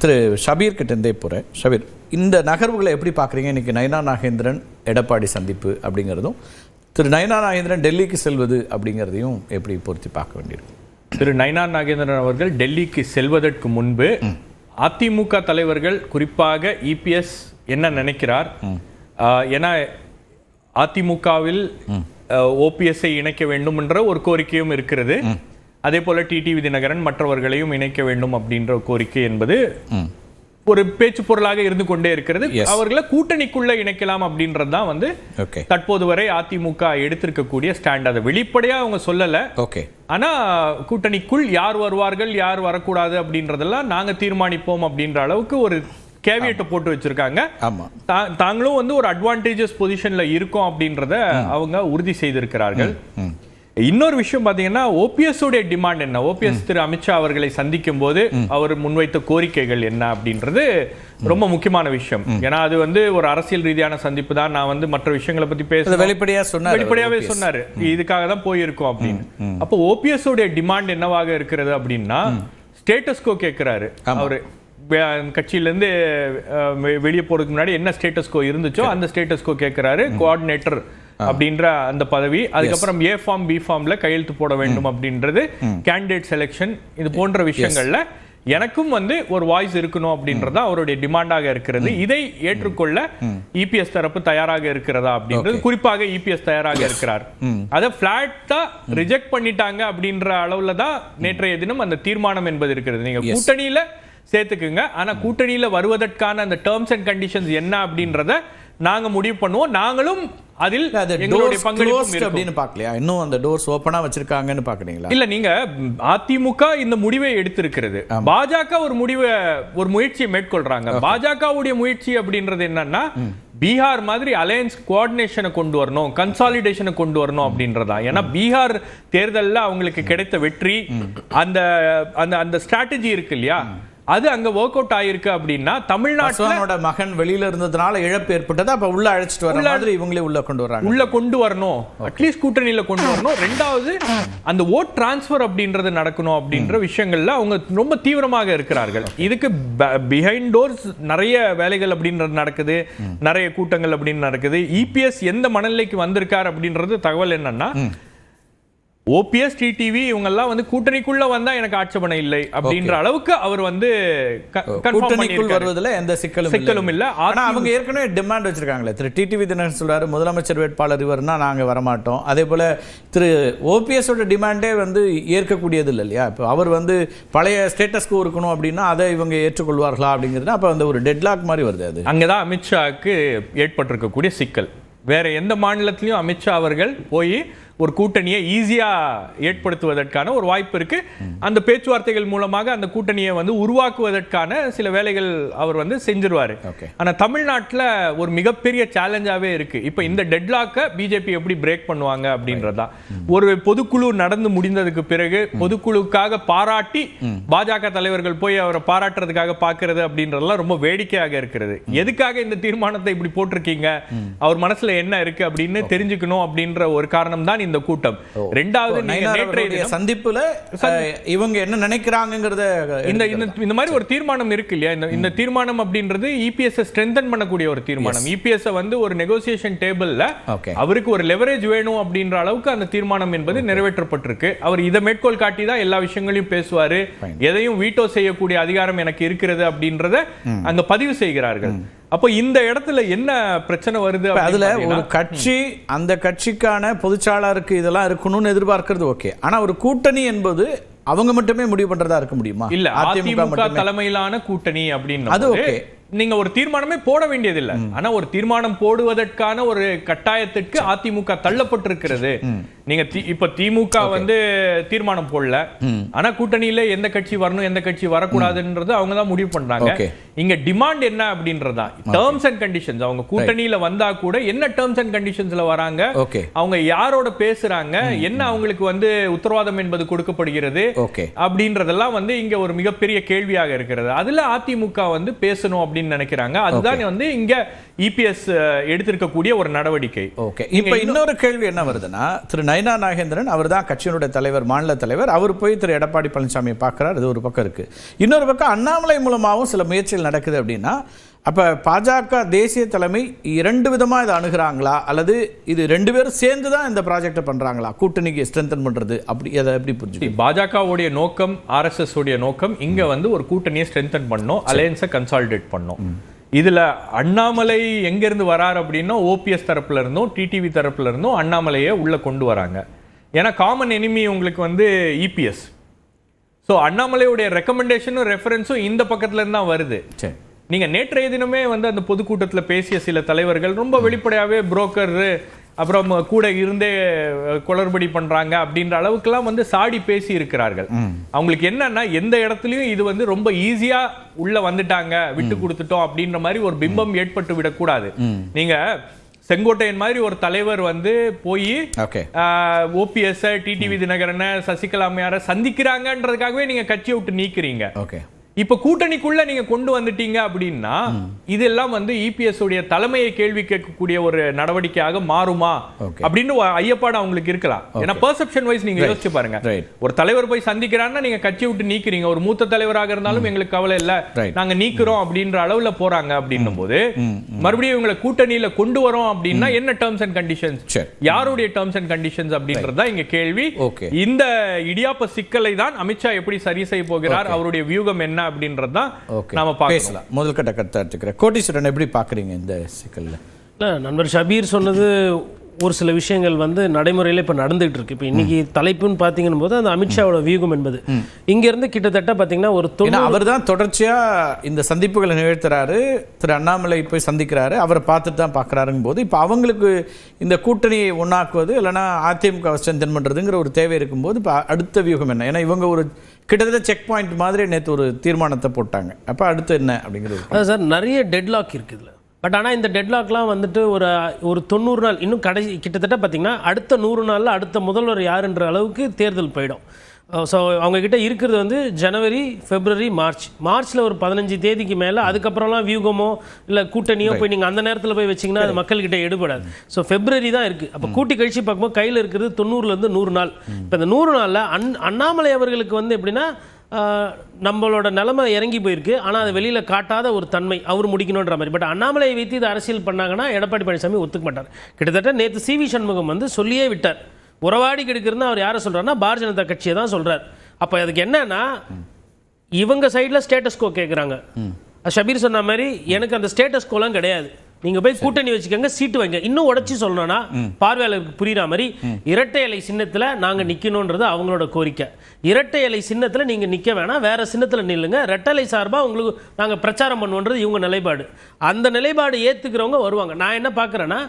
திரு ஷபீர் கிட்டே போகிறேன். ஷபீர், இந்த நகர்வுகளை எப்படி பார்க்குறீங்க? இன்றைக்கி நயனா நாகேந்திரன் எடப்பாடி சந்திப்பு அப்படிங்கிறதும், திரு நயனா நாகேந்திரன் டெல்லிக்கு செல்வது அப்படிங்கிறதையும் எப்படி பொருத்தி பார்க்க வேண்டியிருக்கு? திரு நயனா நாகேந்திரன் அவர்கள் டெல்லிக்கு செல்வதற்கு முன்பு அதிமுக தலைவர்கள், குறிப்பாக இபிஎஸ் என்ன நினைக்கிறார், ஏன்னா அதிமுகவில் ஓபிஎஸ்ஐ இணைக்க வேண்டும் என்ற ஒரு கோரிக்கையும் இருக்கிறது. அதே போல டிடிவி தினகரன் மற்றவர்களையும் இணைக்க வேண்டும் அப்படின்ற கோரிக்கை என்பது ஒரு பேச்சு பொருளாக இருந்து கொண்டே இருக்கிறது. அவர்களை கூட்டணிக்குள்ள இணைக்கலாம் அப்படின்றது தான் வந்து தற்போது வரை அதிமுக எடுத்திருக்கக்கூடிய ஸ்டாண்ட். அதை வெளிப்படையா அவங்க சொல்லல. ஆனா கூட்டணிக்குள் யார் வருவார்கள் யார் வரக்கூடாது அப்படின்றதெல்லாம் நாங்க தீர்மானிப்போம் அப்படின்ற அளவுக்கு ஒரு கேவியட்டை போட்டு வச்சிருக்காங்க. தாங்களும் வந்து ஒரு அட்வான்டேஜஸ் பொசிஷன்ல இருக்கோம் அப்படின்றத அவங்க உறுதி செய்திருக்கிறார்கள். இன்னொரு விஷயம் பாத்தீங்கன்னா, ஓபிஎஸ் உடைய டிமாண்ட் என்ன, ஓபிஎஸ் திரு அமித்ஷா அவர்களை சந்திக்கும் போது அவர் முன்வைத்த கோரிக்கைகள் என்ன அப்படின்றது ரொம்ப முக்கியமான விஷயம். ஏன்னா அது வந்து ஒரு அரசியல் ரீதியான சந்திப்பு தான். நான் வந்து மற்ற விஷயங்களை பத்தி பேச வெளிப்படையாவே சொன்னாரு, இதுக்காக தான் போயிருக்கோம் அப்படின்னு. அப்போ ஓபிஎஸ் உடைய டிமாண்ட் என்னவாக இருக்கிறது அப்படின்னா, ஸ்டேட்டஸ்கோ கேட்கிறாரு. அவரு கட்சியிலிருந்து வெளியே போறதுக்கு முன்னாடி என்ன ஸ்டேட்டஸ்கோ இருந்துச்சோ அந்த ஸ்டேட்டஸ்கோ கேட்கிறாரு. கோஆர்டினேட்டர் அப்படின்ற அந்த பதவி, அதுக்கப்புறம் ஏ ஃபார்ம் பி ஃபார்ம்ல கையெழுத்து போட வேண்டும் அப்படின்றது, கேண்டிடேட் செலெக்ஷன், இது போன்ற விஷயங்கள்ல எனக்கும் வந்து ஒரு வாய்ஸ் இருக்கணும் அப்படின்றதா அவருடைய டிமாண்டாக இருக்கிறது. இதை ஏற்றுக்கொள்ள இபிஎஸ் தரப்பு தயாராக இருக்கிறதா அப்படின்றது, குறிப்பாக இபிஎஸ் தயாராக இருக்கிறார். அதை பிளாட்டா ரிஜெக்ட் பண்ணிட்டாங்க அப்படின்ற அளவுல தான் நேற்றைய தினம் அந்த தீர்மானம் என்பது இருக்கிறது. நீங்க கூட்டணியில சேர்த்துக்குங்க, ஆனா கூட்டணியில வருவதற்கான அந்த டேர்ம்ஸ் அண்ட் கண்டிஷன்ஸ் என்ன அப்படின்றத நாங்க முடிவு பண்ணுவோம். நாங்களும் அதில் எங்களுடைய பங்களிப்பு அப்படின்னு பார்க்கலையா? இன்னும் அந்த டோர்ஸ் ஓபனா வச்சிருக்காங்கன்னு பாக்குறீங்களா? இல்ல, நீங்க அதிமுக இந்த முடிவை எடுத்திருக்கிறது. பாஜக ஒரு முயற்சியை மேற்கொள்றாங்க. பாஜகவுடைய முயற்சி அப்படின்றது என்னன்னா, பீகார் மாதிரி அலையன்ஸ் கோஆர்டினேஷனை கொண்டு வரணும், கன்சாலிடேஷனை கொண்டு வரணும் அப்படின்றதா. ஏன்னா பீகார் தேர்தலில் அவங்களுக்கு கிடைத்த வெற்றி, அந்த அந்த ஸ்ட்ராட்டஜி இருக்கு இல்லையா, அது அங்க ஒர்க் அவுட் ஆயிருக்கு. அப்படின்னா தமிழ்நாட்டோட மகன் வெளியில இருந்ததுனால இழப்பு ஏற்பட்டது. அப்ப உள்ள அழைச்சிட்டு வர மாதிரி இவங்களே உள்ள கொண்டு வரணும், அட்லீஸ்ட் கூட்டணியில கொண்டு வரணும். ரெண்டாவது, அந்த ஓட் டிரான்ஸ்பர் அப்படின்றது நடக்கணும் அப்படின்ற விஷயங்கள்ல அவங்க ரொம்ப தீவிரமாக இருக்கிறார்கள். இதுக்கு பிஹைண்ட் டோர்ஸ் நிறைய வேலைகள் அப்படின்றது நடக்குது, நிறைய கூட்டங்கள் அப்படின்னு நடக்குது. இபிஎஸ் எந்த மனநிலைக்கு வந்திருக்கார் அப்படின்றது தகவல் என்னன்னா, ஓபிஎஸ் டிடிவி இவங்கெல்லாம் வந்து கூட்டணிக்குள்ள வந்தா எனக்கு ஆட்சேபனை இல்லை அப்படின்ற அளவுக்கு அவர் வந்து கூட்டணிக்குள் வருவதில் எந்த சிக்கலும் இல்ல. ஆனா அவங்க ஏற்கனவே டிமாண்ட் வச்சிருக்காங்களே. திரு டிடிவி தினகரன் சொல்றாரு, முதலமைச்சர் வேட்பாளர் இவர்னா நாங்க வரமாட்டோம். அதே போல திரு ஓபிஎஸ் ஓட டிமாண்டே வந்து ஏற்கக்கூடியது இல்லை இல்லையா? இப்போ அவர் வந்து பழைய ஸ்டேட்டஸ்க்கு இருக்கணும் அப்படின்னா அதை இவங்க ஏற்றுக்கொள்வார்களா அப்படிங்கிறது அப்ப வந்து ஒரு டெட்லாக் மாதிரி வருது. அது அங்கதான் அமித்ஷாவுக்கு ஏற்பட்டிருக்கக்கூடிய சிக்கல். வேற எந்த மாநிலத்திலையும் அமித்ஷா அவர்கள் போய் ஒரு கூட்டணியை ஈஸியா ஏற்படுத்துவதற்கான ஒரு வாய்ப்பு இருக்கு. அந்த பேச்சுவார்த்தைகள் மூலமாக அந்த கூட்டணியை வந்து உருவாக்குவதற்கான சில வேலைகள் அவர் வந்து செஞ்சிருவாரு. ஆனா தமிழ்நாட்டில் ஒரு மிகப்பெரிய சேலஞ்சாவே இருக்கு. இப்ப இந்த டெட்லாக்க பிஜேபி எப்படி பிரேக் பண்ணுவாங்க அப்படின்றதா. ஒரு பொதுக்குழு நடந்து முடிந்ததுக்கு பிறகு பொதுக்குழுக்காக பாராட்டி பாஜக தலைவர்கள் போய் அவரை பாராட்டுறதுக்காக பாக்குறது அப்படின்றதெல்லாம் ரொம்ப வேடிக்கையாக இருக்கிறது. எதுக்காக இந்த தீர்மானத்தை இப்படி போட்டிருக்கீங்க, அவர் மனசுல என்ன இருக்கு அப்படின்னு தெரிஞ்சுக்கணும் அப்படின்ற ஒரு காரணம் தான் இந்த கூட்டம். இரண்டாவது, நேற்றைய சந்திப்புல இவங்க என்ன நினைக்கிறாங்கங்கறத இந்த மாதிரி ஒரு தீர்மானம் இருக்கு இல்லையா? இந்த தீர்மானம் அப்படின்றது இபிஎஸ் ஸ்ட்ரெங்தன் பண்ணக்கூடிய ஒரு தீர்மானம். இபிஎஸ் வந்து ஒரு நெகோசியேஷன் டேபிள்ல அவருக்கு ஒரு லெவரேஜ் வேணும் அப்படின்ற அளவுக்கு அந்த தீர்மானம் என்பது நிறைவேற்றப்பட்டிருக்கு. அவர் இதை மேற்கோள் காட்டி தான் எல்லா விஷயங்களையும் பேசுவாரு. எதையும் வீட்டோ செய்யக்கூடிய அதிகாரம் எனக்கு இருக்கிறது அப்படின்றத அங்க பதிவு செய்கிறார்கள். அப்போ இந்த இடத்துல என்ன பிரச்சனை வருது? அதுல ஒரு கட்சி, அந்த கட்சிக்கான பொதுச்சாளருக்கு இதெல்லாம் இருக்கணும்னு எதிர்பார்க்கிறது ஓகே. ஆனா ஒரு கூட்டணி என்பது அவங்க மட்டுமே முடிவு பண்றதா இருக்க முடியுமா? இல்ல, அதிமுக தலைமையிலான கூட்டணி அப்படின்னு அது ஓகே. நீங்க ஒரு தீர்மானமே போட வேண்டியதில்லை. ஆனா ஒரு தீர்மானம் போடுவதற்கான ஒரு கட்டாயத்திற்கு அதிமுக தள்ளப்பட்டிருக்கிறது. நீங்க இப்ப திமுக வந்து தீர்மானம் போடல, ஆனா கூட்டணியில எந்த கட்சி வரணும் எந்த கட்சி வரக்கூடாதுன்றது அவங்க தான் முடிவு பண்றாங்க. இங்க டிமாண்ட் என்ன அப்படின்றதா, டேர்ம்ஸ் அண்ட் கண்டிஷன்ஸ். அவங்க கூட்டணியில வந்தா கூட என்ன டேர்ம்ஸ் அண்ட் கண்டிஷன்ஸ்ல வராங்க, அவங்க யாரோட பேசுறாங்க, என்ன அவங்களுக்கு வந்து உத்தரவாதம் என்பது கொடுக்கப்படுகிறது அப்படின்றதெல்லாம் வந்து இங்க ஒரு மிகப்பெரிய கேள்வியாக இருக்கிறது. அதுல அதிமுக வந்து பேசணும் அப்படின்னு நினைக்கிறாங்க. அதுதான் வந்து இங்க இபிஎஸ் எடுத்திருக்கக்கூடிய ஒரு நடவடிக்கை. ஓகே, இப்ப இன்னொரு கேள்வி என்ன வருதுன்னா, திரு நயினா நாகேந்திரன் அவர் தான் கட்சியினுடைய தலைவர், மாநில தலைவர். அவர் போய் திரு எடப்பாடி பழனிசாமியை பார்க்குறார். அது ஒரு பக்கம் இருக்குது. இன்னொரு பக்கம் அண்ணாமலை மூலமாகவும் சில முயற்சிகள் நடக்குது. அப்படின்னா அப்போ பாஜக தேசிய தலைமை 2 விதமாக இதை அணுகிறாங்களா, அல்லது இது 2 பேரும் சேர்ந்து தான் இந்த ப்ராஜெக்டை பண்ணுறாங்களா, கூட்டணிக்கு ஸ்ட்ரென்தன் பண்ணுறது, அப்படி அதை எப்படி புரிஞ்சு? பாஜகவுடைய நோக்கம், RSS உடைய நோக்கம் இங்கே வந்து ஒரு கூட்டணியை ஸ்ட்ரென்தன் பண்ணோம், அலையன்ஸை கன்சாலிடேட் பண்ணோம். இதுல அண்ணாமலை எங்கிருந்து வரார் அப்படின்னா ஓபிஎஸ் தரப்புல இருந்தும் டிடிவி தரப்புல இருந்தும் அண்ணாமலையை உள்ள கொண்டு வராங்க. ஏன்னா காமன் எனிமி உங்களுக்கு வந்து இபிஎஸ். ஸோ அண்ணாமலையுடைய ரெக்கமெண்டேஷனும் ரெஃபரன்ஸும் இந்த பக்கத்துல இருந்து தான் வருது. நீங்க நேற்றைய தினமே வந்து அந்த பொதுக்கூட்டத்தில் பேசிய சில தலைவர்கள் ரொம்ப வெளிப்படையாவே புரோக்கர் அப்புறம் கூட இருந்தே குளறுபடி பண்றாங்க அப்படின்ற அளவுக்குலாம் வந்து சாடி பேசி இருக்கிறார்கள். அவங்களுக்கு என்னன்னா எந்த இடத்துலயும் இது வந்து ரொம்ப ஈஸியா உள்ள வந்துட்டாங்க, விட்டு கொடுத்துட்டோம் அப்படின்ற மாதிரி ஒரு பிம்பம் ஏற்பட்டு விடக்கூடாது. நீங்க செங்கோட்டையன் மாதிரி ஒரு தலைவர் வந்து போய் ஓபிஎஸ், டிடிவி தினகரனை, சசிகலா அம்மையாரை சந்திக்கிறாங்கன்றதுக்காகவே நீங்க கட்சியை விட்டு நீக்கிறீங்க. இப்ப கூட்டணிக்குள்ள நீங்க கொண்டு வந்துட்டீங்க அப்படின்னா இதெல்லாம் வந்து இபிஎஸ் உடைய தலைமையை கேள்வி கேட்கக்கூடிய ஒரு நடவடிக்கையாக மாறுமா அப்படின்னு ஐயப்பாடு அவங்களுக்கு இருக்கலாம். ஏன்னா பெர்செப்ஷன் வைஸ் நீங்க யோசிச்சு பாருங்க, ஒரு தலைவர் போய் சந்திக்கிறான்னா நீங்க கட்சியை விட்டு நீக்கிறீங்க. ஒரு மூத்த தலைவராக இருந்தாலும் எங்களுக்கு கவலை இல்ல, நாங்க நீக்கிறோம் அப்படின்ற அளவுல போறாங்க. அப்படின்னும் போது மறுபடியும் இவங்களை கூட்டணியில கொண்டு வரோம் அப்படின்னா என்ன டேர்ம்ஸ் அண்ட் கண்டிஷன்ஸ், யாருடைய டேர்ம்ஸ் அண்ட் கண்டிஷன்ஸ் அப்படின்றதுதான் இங்க கேள்வி. இந்த இடியாப்ப சிக்கலை தான் அமித்ஷா எப்படி சரி செய்ய போகிறார், அவருடைய வியூகம் என்ன அப்படின்றதான் நாம பார்க்கலாம். முதல் கட்ட கருத்து எடுத்துக்கிறேன். கோட்டீஸ்வரன் எப்படி பார்க்குறீங்க இந்த சிக்கல்ல? நண்பர் ஷபீர் சொன்னது ஒரு சில விஷயங்கள் வந்து நடைமுறையில் இப்போ நடந்துகிட்டு இருக்கு. இப்போ இன்னைக்கு தலைப்புன்னு பார்த்தீங்கன்னு போது அந்த அமித்ஷாவோட வியூகம் என்பது இங்கேருந்து கிட்டத்தட்ட பார்த்தீங்கன்னா ஒரு அவர் தான் தொடர்ச்சியாக இந்த சந்திப்புகளை நிகழ்த்துறாரு. திரு அண்ணாமலை போய் சந்திக்கிறாரு, அவரை பார்த்துட்டு தான் பார்க்குறாருங்கும் போது இப்போ அவங்களுக்கு இந்த கூட்டணியை ஒன்றாக்குவது இல்லைனா அதிமுக ஸ்ட்ரென்தன் பண்ணுறதுங்கிற ஒரு தேவை இருக்கும்போது இப்போ அடுத்த வியூகம் என்ன? ஏன்னா இவங்க ஒரு கிட்டத்தட்ட செக் பாயிண்ட் மாதிரி நேற்று ஒரு தீர்மானத்தை போட்டாங்க. அப்போ அடுத்து என்ன அப்படிங்கிறது சார் நிறைய டெட்லாக் இருக்குது. பட் ஆனால் இந்த டெட்லாக்லாம் வந்துட்டு ஒரு 90 நாள் இன்னும் கடைசி கிட்டத்தட்ட பார்த்தீங்கன்னா அடுத்த 100 நாளில் அடுத்த முதல்வர் யாருன்ற அளவுக்கு தேர்தல் போயிடும். ஸோ அவங்கக்கிட்ட இருக்கிறது வந்து ஜனவரி, பிப்ரவரி, மார்ச்சில் ஒரு 15 தேதிக்கு மேலே அதுக்கப்புறம்லாம் வியூகமோ இல்லை கூட்டணியோ போய் நீங்கள் அந்த நேரத்தில் போய் வச்சிங்கன்னா அது மக்கள்கிட்ட எடுபடாது. ஸோ பிப்ரவரி தான் இருக்குது. அப்போ கூட்டி கழிச்சு பார்க்கும்போது கையில் இருக்கிறது 90லேருந்து 100 நாள். இப்போ இந்த 100 நாளில் அண்ணாமலை அவர்களுக்கு வந்து எப்படின்னா நம்மளோட நிலைமை இறங்கி போயிருக்கு. ஆனால் அதை வெளியில் காட்டாத ஒரு தன்மை அவர் முடிக்கணுன்ற மாதிரி. பட் அண்ணாமலையை வைத்து இது அரசியல் பண்ணாங்கன்னா எடப்பாடி பழனிசாமி ஒத்துக்க மாட்டார். கிட்டத்தட்ட நேற்று சிவி சண்முகம் வந்து சொல்லியே விட்டார். உறவாடி கெடுக்கிறதுன்னு அவர் யாரை சொல்கிறாருன்னா பாரதிய ஜனதா கட்சியை தான் சொல்கிறார். அப்போ அதுக்கு என்னன்னா இவங்க சைடில் ஸ்டேட்டஸ் கோ கேட்குறாங்க. ஷபீர் சொன்ன மாதிரி எனக்கு அந்த ஸ்டேட்டஸ் கோலாம் கிடையாது, நீங்க போய் கூட்டணி வச்சுக்கோங்க, சீட்டு வைங்க. இன்னும் உடச்சி சொல்லணும்னா பார்வையாளருக்கு புரியுற மாதிரி இரட்டை இலை சின்னத்துல நாங்க நிக்கணும்ன்றது அவங்களோட கோரிக்கை. இரட்டை இலை சின்னத்துல நீங்க நிக்க வேணாம், வேற சின்னத்துல நில்லுங்க, ரெட்டலை சார்பா உங்களுக்கு நாங்க பிரச்சாரம் பண்ணுவோன்றது இவங்க நிலைப்பாடு. அந்த நிலைப்பாடு ஏத்துக்கிறவங்க வருவாங்க. நான் என்ன பாக்குறேன்னா